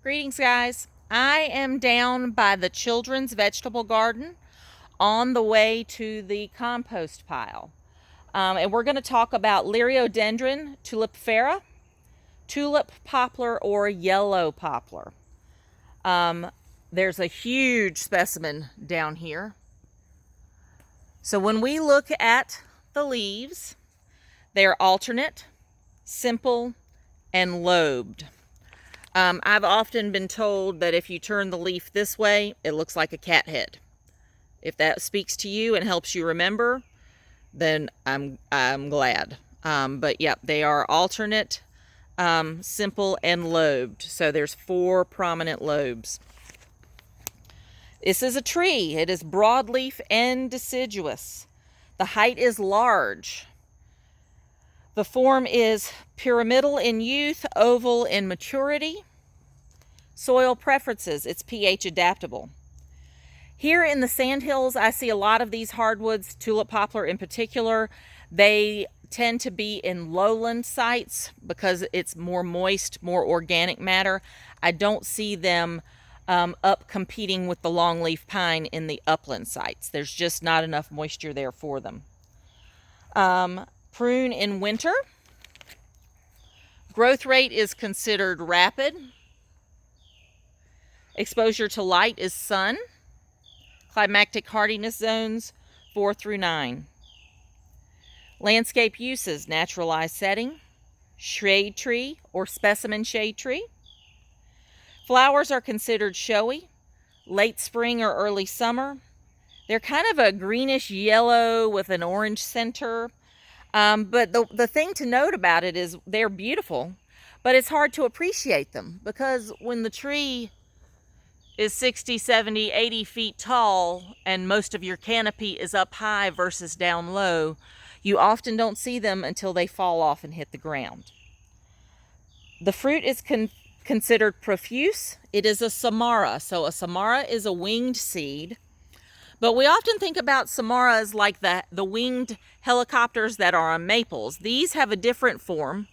Greetings, guys. I am down by the children's vegetable garden on the way to the compost pile. And we're going to talk about Liriodendron tulipifera, tulip poplar, or yellow poplar. There's a huge specimen down here. So when we look at the leaves, they're alternate, simple, and lobed. I've often been told that if you turn the leaf this way, it looks like a cat head. If that speaks to you and helps you remember, then I'm glad. But yeah, they are alternate, simple, and lobed. So there's 4 prominent lobes. This is a tree. It is broadleaf and deciduous. The height is large. The form is pyramidal in youth, oval in maturity. Soil preferences, it's pH adaptable. Here in the sandhills, I see a lot of these hardwoods, tulip poplar in particular. They tend to be in lowland sites because it's more moist, more organic matter. I don't see them up competing with the longleaf pine in the upland sites. There's just not enough moisture there for them. Prune in winter. Growth rate is considered rapid. Exposure to light is sun. Climactic hardiness zones 4 through 9. Landscape uses: naturalized setting, shade tree or specimen shade tree. Flowers are considered showy, late spring or early summer. They're kind of a greenish yellow with an orange center. But the thing to note about it is they're beautiful, but it's hard to appreciate them because when the tree is 60, 70, 80 feet tall and most of your canopy is up high versus down low, you often don't see them until they fall off and hit the ground. The fruit is considered profuse. It is a samara. So a samara is a winged seed. But we often think about samaras like the winged helicopters that are on maples. These have a different form.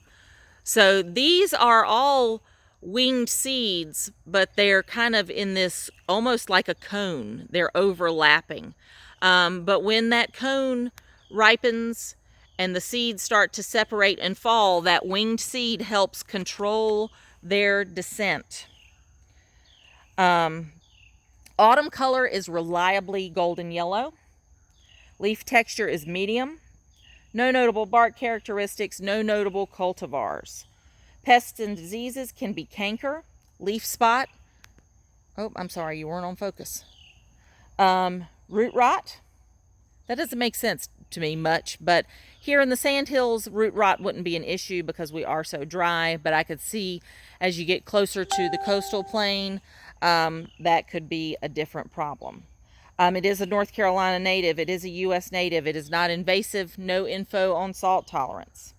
So these are all winged seeds, but they're kind of in this almost like a cone. They're overlapping. But when that cone ripens and the seeds start to separate and fall, that winged seed helps control their descent. Autumn color is reliably golden yellow. Leaf texture is medium. No notable bark characteristics, no notable cultivars. Pests and diseases can be canker, leaf spot. Oh, I'm sorry, you weren't on focus. Root rot. That doesn't make sense to me much, but here in the sandhills, root rot wouldn't be an issue because we are so dry, but I could see as you get closer to the coastal plain, that could be a different problem. It is a North Carolina native. It is a U.S. native. It is not invasive. No info on salt tolerance.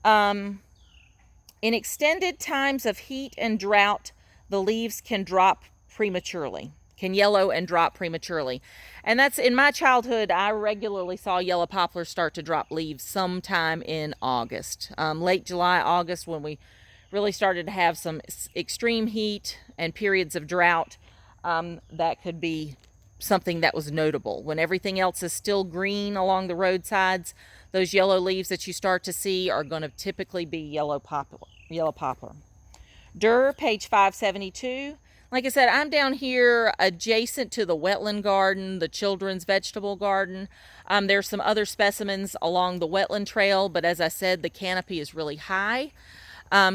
In extended times of heat and drought, the leaves can drop prematurely, can yellow and drop prematurely. And that's in my childhood, I regularly saw yellow poplars start to drop leaves sometime in August. Late July, August, when we really started to have some extreme heat and periods of drought, that could be something that was notable. When everything else is still green along the roadsides, those yellow leaves that you start to see are going to typically be yellow poplar. Durr, page 572. Like I said, I'm down here adjacent to the wetland garden, the children's vegetable garden. There's some other specimens along the wetland trail, but as I said, the canopy is really high.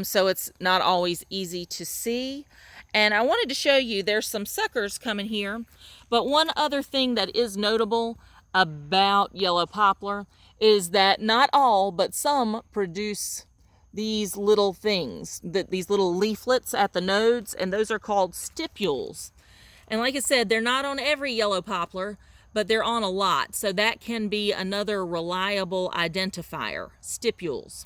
So it's not always easy to see. And I wanted to show you, there's some suckers coming here. But one other thing that is notable about yellow poplar is that not all, but some produce these little things, these little leaflets at the nodes, and those are called stipules. And like I said, they're not on every yellow poplar, but they're on a lot. So that can be another reliable identifier, stipules.